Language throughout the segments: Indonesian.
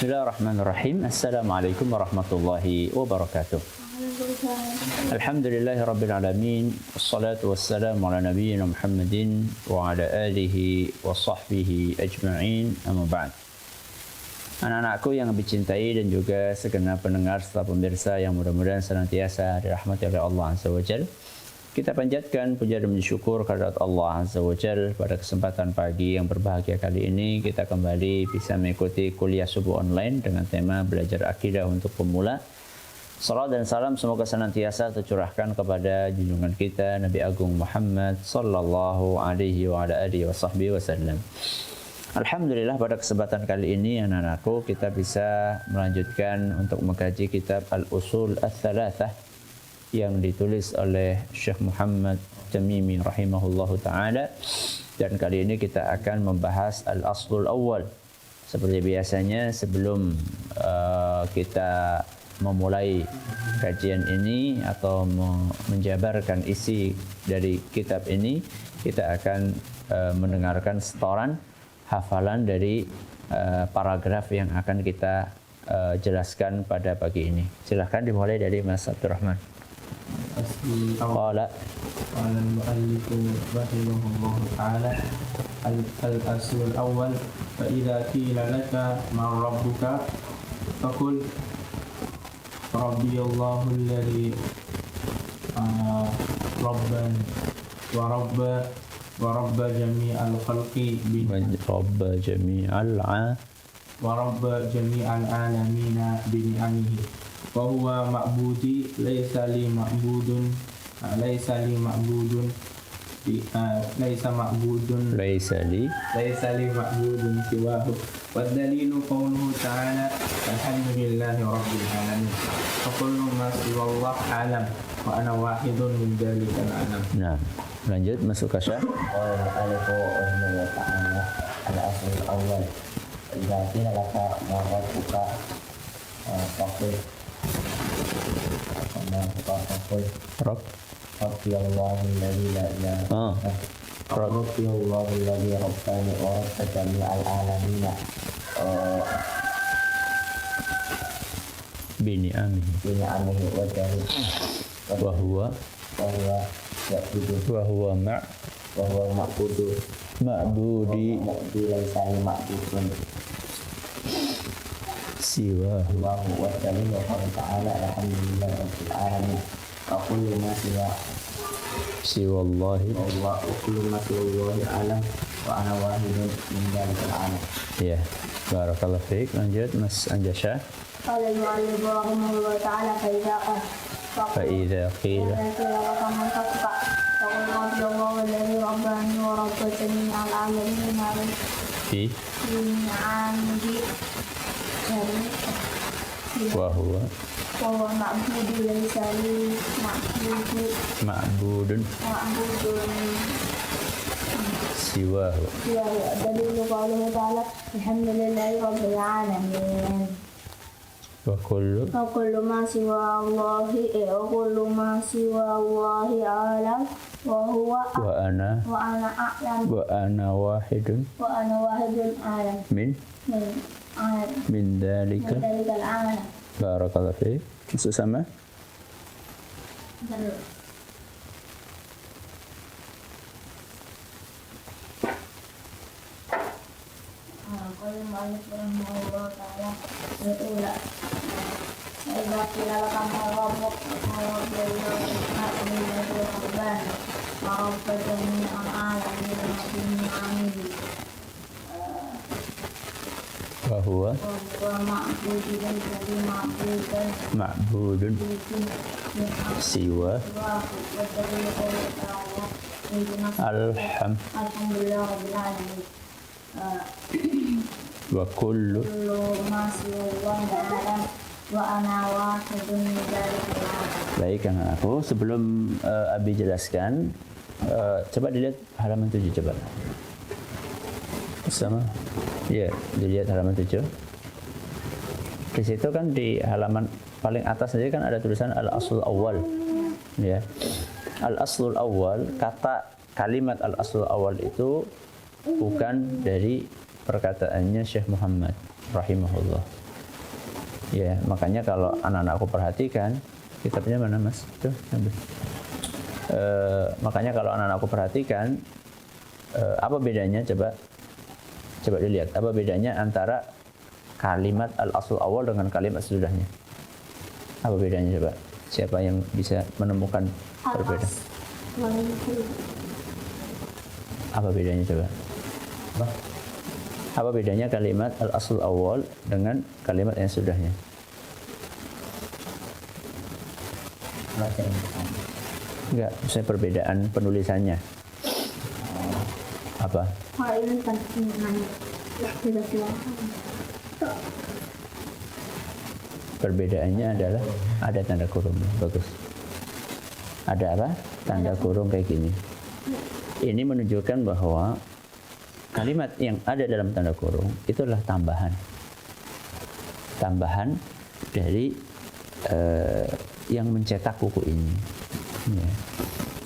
Bismillahirrahmanirrahim. Assalamualaikum warahmatullahi wabarakatuh. Alhamdulillahi rabbil alamin. Wassalatu wassalamu ala nabiyyina Muhammadin wa ala alihi wa sahbihi ajma'in. Amma ba'd. Anak-anakku yang dicintai dan juga segenap pendengar serta pemirsa yang mudah-mudahan senantiasa dirahmati oleh Allah Azza wa Jalla. Kita panjatkan puja dan syukur kehadirat Allah Azza wa Jalla pada kesempatan pagi yang berbahagia kali ini kita kembali bisa mengikuti kuliah subuh online dengan tema belajar akidah untuk pemula. Salam dan salam semoga senantiasa tercurahkan kepada junjungan kita Nabi Agung Muhammad sallallahu alaihi wa ala alihi wasallam. Alhamdulillah pada kesempatan kali ini anak-anakku kita bisa melanjutkan untuk mengkaji kitab Al-Usul Ats-Tsalatsah yang ditulis oleh Syekh Muhammad Tamimi rahimahullahu taala, dan kali ini kita akan membahas al-aslul awal. Seperti biasanya sebelum kita memulai kajian ini atau menjabarkan isi dari kitab ini, kita akan mendengarkan setoran hafalan dari paragraf yang akan kita jelaskan pada pagi ini. Silahkan dimulai dari Mas Abdurrahman. Qala al-mu'allif rahimahullahu ta'ala al-aslul awal fa idza qila laka man rabbuka faqul rabbiyallahu alladhi rabban wa rabba jami'al khalqi wa rabba jami'al alamina bi ni'amihi wa huwa ma'budi laysa li ma'budun siwahu wa dalilu qawluhu ta'ala alhamdulillahi rabbil alamin wa kullu ma siwallah alam wa ana wahidun min dalikal alam. Nah, lanjut masuk ke Syekh. Al-alifu wa ta'ala al-aslul awal idza qila laka ma rabbuka faqul Rabbiyallahu alladhi la ilaha Rabbiyallahu alladhi rabbani wa rabba jami'al alamina bini'amihi wa jari wa huwa ma'budu ma'budi laysa ma'budun siwahu wa dalilu qawlihi ta'ala alhamdulillahi rabbil alamin wa kullu ma siwallahi alam wa ana wahidun min dalikal alam. Ya, barakallahu fiik. Lanjut Mas Anjasha. Qala al-mu'allif rahimahullahu ta'ala fa idza qila wa huwa ma'budu laysa li ma'budun siwahu dalilu qawlihi ta'ala alhamdulillahi rabbil alamin wa kullu ma siwa Allahi alam wa huwa wa ana a'lam wa ana wahidun alam min dalika alam. Barakallahu fiik. Masuk sama? Qala al-mu'allif rahimahullahu ta'ala al-ula idza qila laka ma rabbuka faqul wa huwa ma'budun siwa alhamdulillah rabbil alamin wa kullu ma siwa alam wa ana wahidun min dalikal alam. Baik anak-anakku, sebelum Abi jelaskan, coba dilihat halaman 7 coba. Sama. Ya, dilihat halaman 7. Di situ kan di halaman paling atas saja kan ada tulisan al-aslul awal. Ya. Al-aslul awal, kata kalimat al-aslul awal itu bukan dari perkataannya Syekh Muhammad rahimahullah. Ya, makanya kalau anak-anakku perhatikan, kitabnya mana Mas? Tuh, ambil. Makanya kalau anak-anakku perhatikan, apa bedanya coba dilihat, apa bedanya antara kalimat al-aslul awal dengan kalimat sesudahnya? Apa bedanya coba? Siapa yang bisa menemukan perbedaan? Apa bedanya coba? Apa bedanya kalimat al-aslul awal dengan kalimat yang sesudahnya? Enggak, misalnya perbedaan penulisannya. Apa? Perbedaannya adalah ada tanda kurung. Bagus. Ada apa? Tanda kurung kayak gini. Ini menunjukkan bahwa kalimat yang ada dalam tanda kurung itulah tambahan. Tambahan dari yang mencetak buku ini. Ya.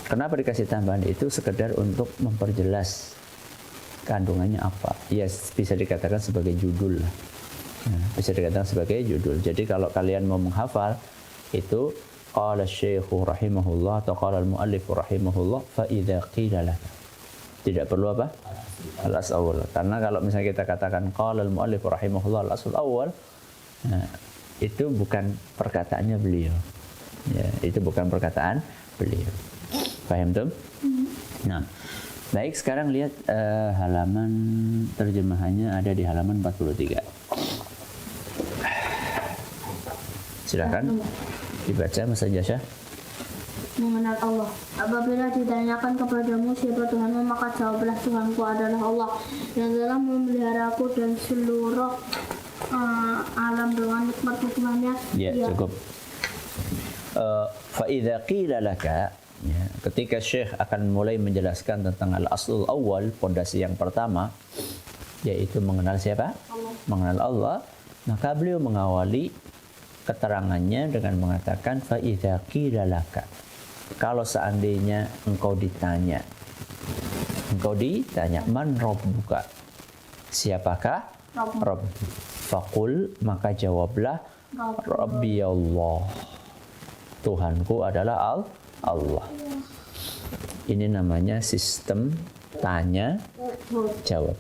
Kenapa dikasih tambahan itu? Sekedar untuk memperjelas kandungannya apa. Ya, bisa dikatakan sebagai judul. Nah, bisa dikatakan sebagai judul. Jadi kalau kalian mau menghafal itu qala syekhu rahimahullah atau qala al-muallif rahimahullah fa idza qila laka. Tidak perlu apa? Al-asl awal. Karena kalau misalnya kita katakan qala al-muallif rahimahullah al-asl awal, nah, itu bukan perkataannya beliau. Ya, itu bukan perkataan beliau. Paham tuh? Nah, baik, sekarang lihat halaman terjemahannya ada di halaman 43. Silakan dibaca Mas Jasa. Mengenal Allah. Apabila ditanyakan kepadamu siapa Tuhanmu, maka jawablah Tuhanku adalah Allah yang telah memeliharaku dan seluruh alam dengan nikmat hukumannya. Ya, cukup. Fa idza qila laka, ya, ketika Syekh akan mulai menjelaskan tentang al-aslul awal, pondasi yang pertama, yaitu mengenal siapa? Allah. Mengenal Allah, maka beliau mengawali keterangannya dengan mengatakan fa idza qila laka. Kalau seandainya engkau ditanya man rabbuka? Siapakah Rabb? Faqul, maka jawablah Rabbi Allah. Tuhanku adalah Allah. Ini namanya sistem tanya jawab.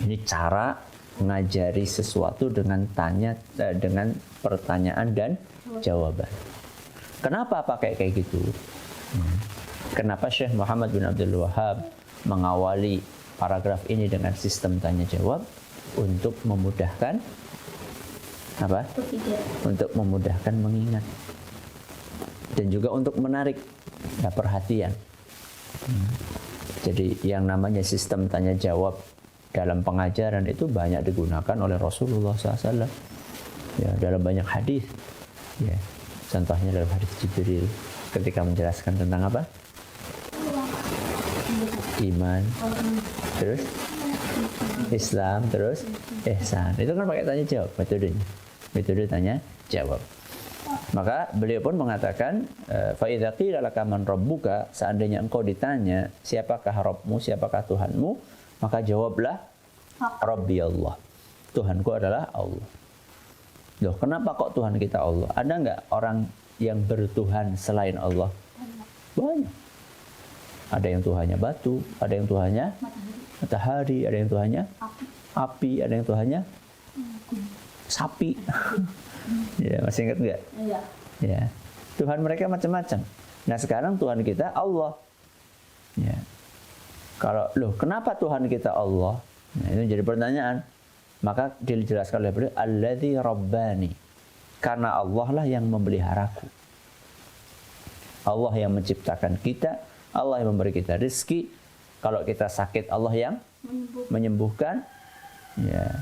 Ini cara mengajari sesuatu dengan dengan pertanyaan dan jawaban. Kenapa pakai kayak gitu? Kenapa Syekh Muhammad bin Abdul Wahhab mengawali paragraf ini dengan sistem tanya jawab? Untuk memudahkan apa? Untuk memudahkan mengingat dan juga untuk menarik perhatian. Jadi yang namanya sistem tanya jawab dalam pengajaran itu banyak digunakan oleh Rasulullah SAW. Ya, dalam banyak hadis. Ya, contohnya dalam hadis Jibril ketika menjelaskan tentang apa? Iman, terus Islam, terus ihsan. Itu kan pakai tanya jawab metode tanya jawab. Maka beliau pun mengatakan fa idza qila laka man rabbuka, seandainya engkau ditanya siapakah Rabbmu, siapakah Tuhanmu, maka jawablah Rabbi Allah. Tuhanku adalah Allah. Loh, kenapa kok Tuhan kita Allah? Ada enggak orang yang bertuhan selain Allah? Banyak. Ada yang Tuhannya batu, ada yang Tuhannya matahari, ada yang Tuhannya api, ada yang Tuhannya sapi. Ya, masih ingat enggak? Iya. Ya. Tuhan mereka macam-macam. Nah, sekarang Tuhan kita Allah. Ya. Kalau kenapa Tuhan kita Allah? Nah, itu jadi pertanyaan. Maka dijelaskan oleh beliau alladzi rabbani. Karena Allah lah yang memeliharaku. Allah yang menciptakan kita, Allah yang memberi kita rezeki. Kalau kita sakit, Allah yang menyembuhkan. Ya.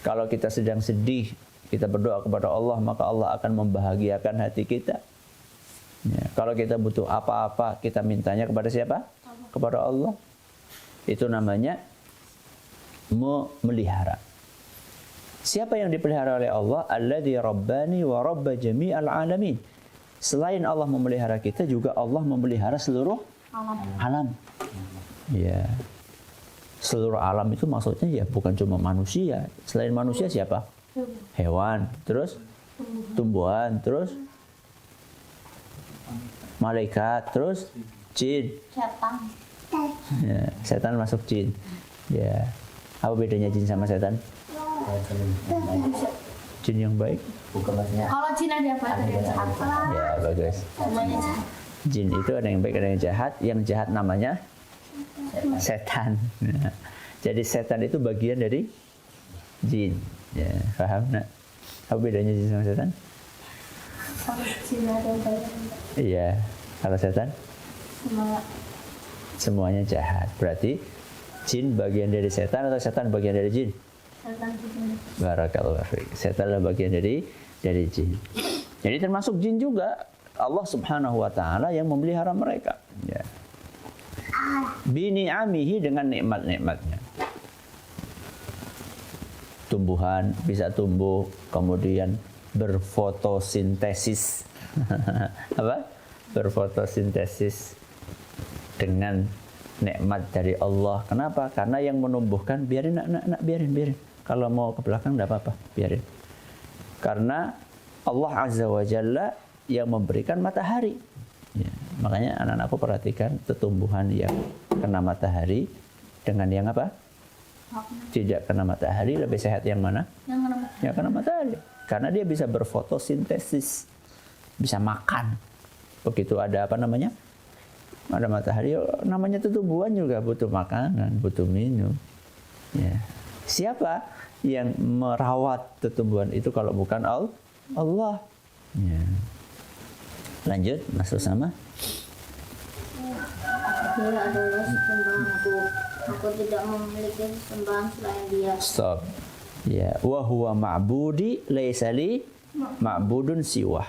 Kalau kita sedang sedih, kita berdoa kepada Allah, maka Allah akan membahagiakan hati kita. Ya. Kalau kita butuh apa-apa, kita mintanya kepada siapa? Kepada Allah. Itu namanya memelihara. Siapa yang dipelihara oleh Allah? Alladzi rabbani wa rabba jami'al alamin. Selain Allah memelihara kita, juga Allah memelihara seluruh alam. Ya. Seluruh alam itu maksudnya ya bukan cuma manusia. Selain manusia siapa? Hewan, terus tumbuhan, terus malaikat, terus jin. Setan. Ya, setan masuk jin. Ya. Apa bedanya jin sama setan? Jin yang baik. Bukan maksudnya Kalau jin ada apa? Ada yang jahat. Ya, bagus. Semuanya jahat. Jin itu ada yang baik, ada yang jahat. Yang jahat namanya setan. Ya. Jadi setan itu bagian dari jin. Ya, paham nak? Apa bedanya jin sama setan? Kalau jin ada yang baik. Iya, kalau setan Semua semuanya jahat. Berarti jin bagian dari setan atau setan bagian dari jin? setan jin. Barakallahu fiik. Setan adalah bagian dari jin. Jadi termasuk jin juga Allah Subhanahu wa taala yang memelihara mereka. Ya. Bini'amihi dengan nikmat-nikmatnya. Tumbuhan bisa tumbuh, kemudian berfotosintesis. Apa? Berfotosintesis dengan nikmat dari Allah. Kenapa? Karena yang menumbuhkan biarin nak biarin. Kalau mau ke belakang enggak apa-apa, biarin. Karena Allah Azza wa Jalla yang memberikan matahari. Ya, makanya anak-anakku perhatikan tumbuhan yang kena matahari dengan yang apa? Tidak kena matahari lebih sehat yang mana? Yang kena matahari. Karena dia bisa berfotosintesis, bisa makan. Begitu ada apa namanya? Ada matahari, namanya tumbuhan juga butuh makanan, butuh minum. Ya. Siapa yang merawat tumbuhan itu kalau bukan Allah? Ya. Lanjut, masuk sama. Dia adalah sembahanku. Aku tidak memiliki sembahan selain Dia. Stop. Ya, wa huwa ma'budi laisa li ma'budun siwah.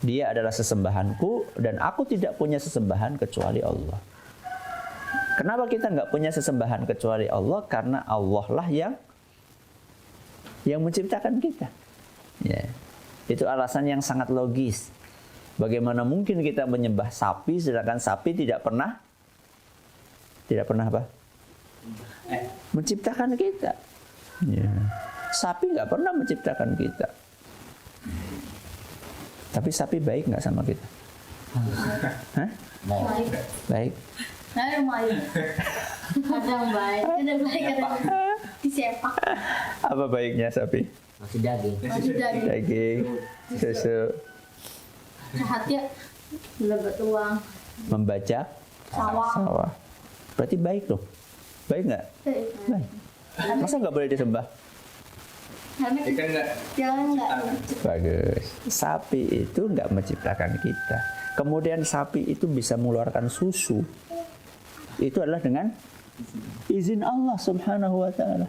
Dia adalah sesembahanku dan aku tidak punya sesembahan kecuali Allah. Kenapa kita nggak punya sesembahan kecuali Allah? Karena Allah lah yang menciptakan kita. Ya. Itu alasan yang sangat logis. Bagaimana mungkin kita menyembah sapi sedangkan sapi tidak pernah apa? Menciptakan kita. Ya. Sapi nggak pernah menciptakan kita. Tapi sapi baik nggak sama kita? Hah? Baik. Baik. Nah, lumayan. Kadang baik, kadang disepak. Apa baiknya sapi? masih daging. Masih daging. Daging, susu, Jahatnya dapat uang. membaca Sawah. sawah. Berarti baik loh. Baik nggak? Baik. Masa nggak boleh disembah? Karena Ikan enggak? jangan nggak. Bagus. Sapi itu nggak menciptakan kita. Kemudian sapi itu bisa mengeluarkan susu. Itu adalah dengan izin Allah Subhanahu wa taala.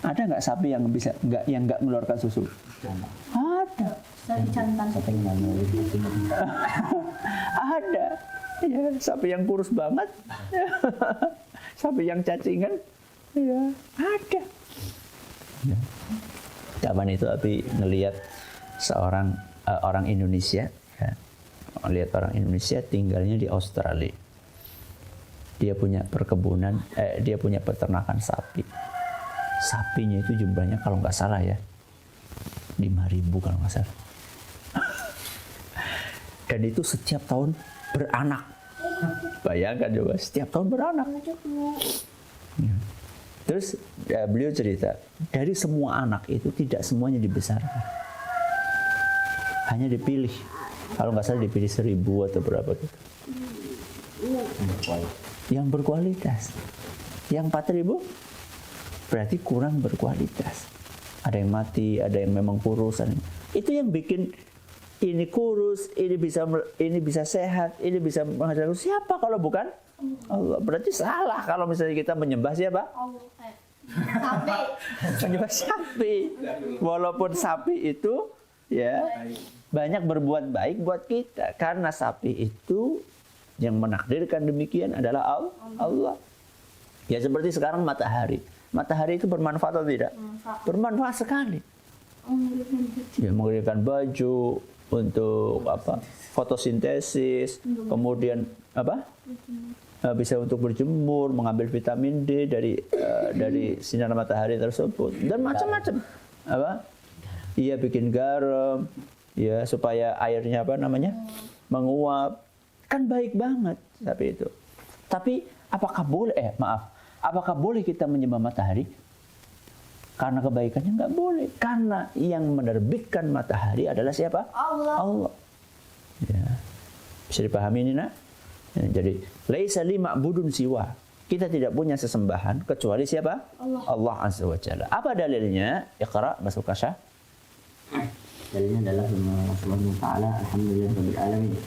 Ada nggak sapi yang bisa nggak mengeluarkan susu? Ada. Sapi jantan. Siapa yang mau Ada. Ya, sapi yang kurus banget. Sapi yang cacingan. Ya, ada. Ya. Kapan itu Abi ngelihat seorang orang Indonesia, ya. Lihat orang Indonesia tinggalnya di Australia. Dia punya perkebunan, dia punya peternakan sapi. Sapinya itu jumlahnya kalau nggak salah ya 5.000 kalau nggak salah. Dan itu setiap tahun beranak. Bayangkan coba, setiap tahun beranak. Ya. Terus beliau cerita, dari semua anak itu tidak semuanya dibesarkan. Hanya dipilih. Kalau nggak salah dipilih 1.000 atau berapa gitu. Yang berkualitas. Yang 4.000 berarti kurang berkualitas. Ada yang mati, ada yang memang kurus. Itu yang bikin ini kurus, ini bisa sehat, ini bisa menghasilkan. Siapa kalau bukan Allah? Berarti salah kalau misalnya kita menyembah siapa? Allah. Sapi. Menyembah sapi. Walaupun sapi itu ya banyak berbuat baik buat kita, karena sapi itu yang menakdirkan demikian adalah Allah. Ya seperti sekarang matahari. Matahari itu bermanfaat atau tidak? Bermanfaat sekali. Ya, mengeluarkan baju untuk apa? Fotosintesis, kemudian apa? bisa untuk berjemur, mengambil vitamin D dari sinar matahari tersebut, dan macam-macam. Apa? Iya, bikin garam, ya supaya airnya menguap. Kan baik banget tapi itu. Tapi apakah boleh kita menyembah matahari? Karena kebaikannya nggak boleh. Karena yang menerbitkan matahari adalah siapa? Allah. Ya. Bisa dipahami ini, nak? Ya, jadi laisa li ma'budun siwa. Kita tidak punya sesembahan kecuali siapa? Allah Azza wa Jalla. Apa dalilnya? Iqra, masuk Kasya. Dalilnya adalah firman Allah Subhanahu wa taala, alhamdulillahirabbil alamin.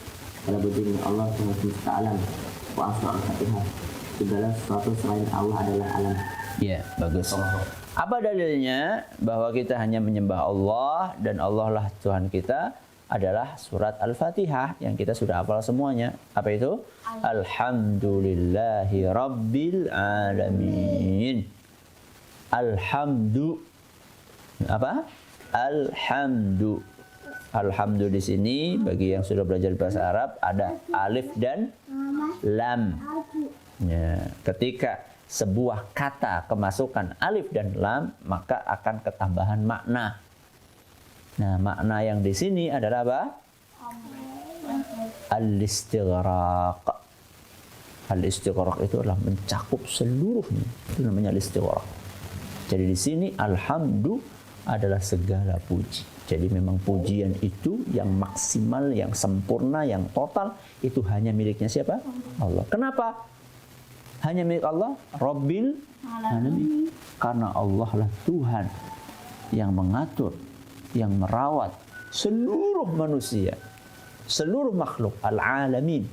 Segala puji milik Allah Semesta alam. Wa asma al-Fatihah. Segala sesuatu selain Allah adalah alam. Ya, bagus. Apa dalilnya bahwa kita hanya menyembah Allah dan Allah lah Tuhan kita? Adalah surat Al-Fatihah yang kita sudah hafal semuanya. Apa itu? Alhamdulillahi Rabbil Alamin. Alhamdu. Apa? Alhamdu. Alhamdu di sini bagi yang sudah belajar bahasa Arab ada alif dan lam. Ya, ketika sebuah kata kemasukan alif dan lam maka akan ketambahan makna. Nah, makna yang di sini adalah apa? Al-istighraq. Al-istighraq itu adalah mencakup seluruhnya. Itu namanya al-istighraq. Jadi di sini alhamdu adalah segala puji. Jadi memang pujian itu yang maksimal, yang sempurna, yang total itu hanya miliknya siapa? Allah. Kenapa? Hanya milik Allah? Rabbil Alamin. Karena Allah lah Tuhan yang mengatur, yang merawat seluruh manusia, seluruh makhluk, al-alamin.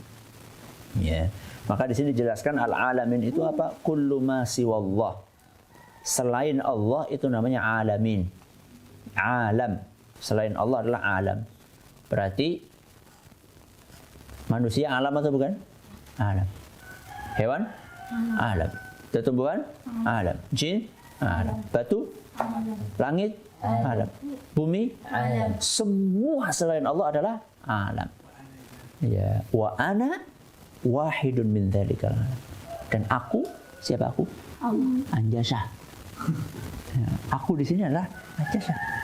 Ya. Maka di sini dijelaskan al-alamin itu apa? Kullu ma siwallah. Selain Allah itu namanya alamin. Alam. Selain Allah adalah alam. Berarti manusia alam atau bukan? Alam. Hewan? Alam. Tumbuhan? Alam. Jin? Alam. Batu? Langit? Alam. Bumi? Alam. Semua selain Allah adalah alam. Ya, wa ana wahidun min dzalikal alam. Dan aku, siapa aku? Allah. Anjasah. Ya, aku di sini adalah Anjasah.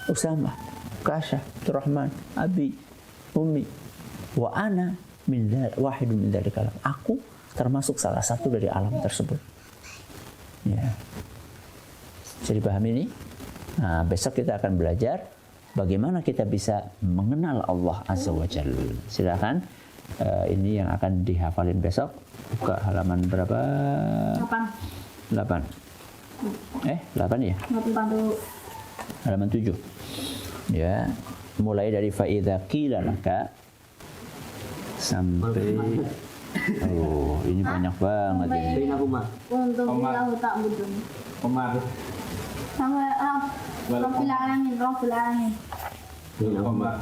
Usama, Kasya, Abdurrahman, Abi, Umi. Wa ana wahidun min dzalikal alam. Aku termasuk salah satu dari alam tersebut. Ya. Jadi paham ini? Nah, besok kita akan belajar bagaimana kita bisa mengenal Allah Azza wa Jalla. Silakan, ini yang akan dihafalin besok. Buka halaman berapa? 8. 8 ya? 8 dulu. Halaman 7. Ya, mulai dari faidza qila laka sampai ini banyak banget ini. Untuk Allah tak budun. Omar. Sampai Rabbil Alamin.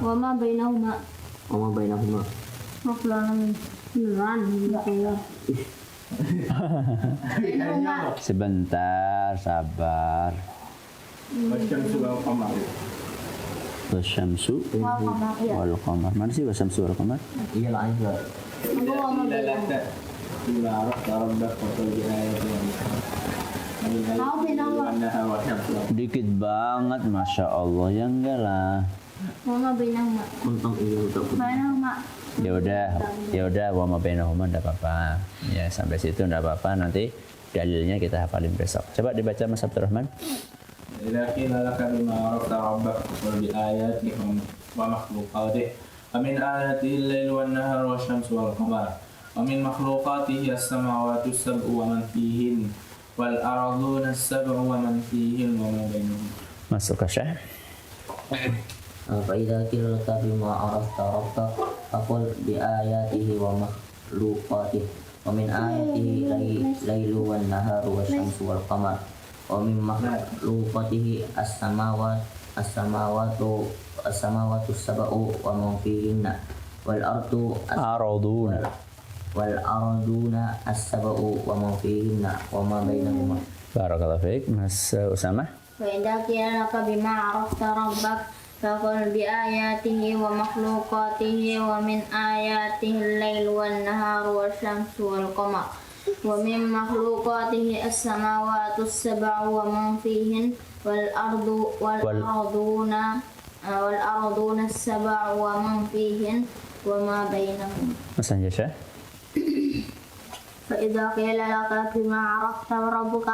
Wa ma bainahuma. Rabbil Alamin. Beneran ya. Sebentar, sabar. Wasyamsu wal qamar. Mana sih wasyamsu wal qamar? Iya lah itu. Dikit banget, masya Allah, ya enggak lah. Mama bainahuma. Ya udah, wa ma bainahuma enggak apa-apa. Ya sampai situ enggak apa-apa. Nanti dalilnya kita hafalin besok. Coba dibaca Mas Abdurrahman. إذا قيل لك بما عرفت ربك فقل بآياته ومخلوقاته ومن آياته الليل والنهار والشمس والقمر ومن مخلوقاته السماوات السبع ومن فيهن والأرضون السبع ومن فيهن وما بينهما. Masuk ke Syekh. فإذا قيل لك بما عرفت ربك فقل بآياته ومخلوقاته ومن آياته الليل والنهار والشمس والقمر ومن مخلوقاته السماوات السبع ومن فيهن والأرضون السبع ومن فيهن وما بينهما. Barakallahu fiik. Mas Usama. وإذا قيل لك بما عرفت ربك فقل بآياته ومخلوقاته ومن آياته الليل والنهار والشمس والقمر ومن مخلوقاته السماوات السبع ومن فيهن والأرضون السبع ومن فيهن وما بينهم. Masanya Syekh. فإذا قيل لك بما عرفت ربك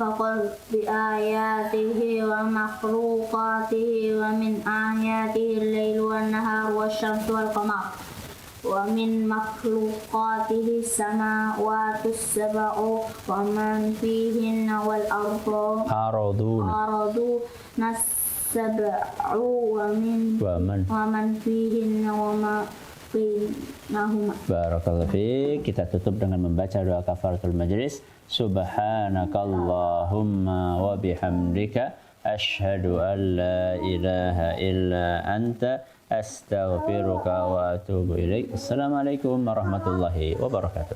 فقل بآياته ومخلوقاته ومن آياته الليل والنهار والشمس والقمر ومن مخلوقاته السماوات السبع ومن فيهن والأرضون السبع ومن فيهن وما بينهما. Barakallahu fiik. Kita tutup dengan membaca doa kafaratul majlis. Subhanakallahumma wa bihamdika asyhadu an la ilaha illa anta astaghfiruka wa atubu ilaik. Assalamualaikum warahmatullahi wabarakatuh.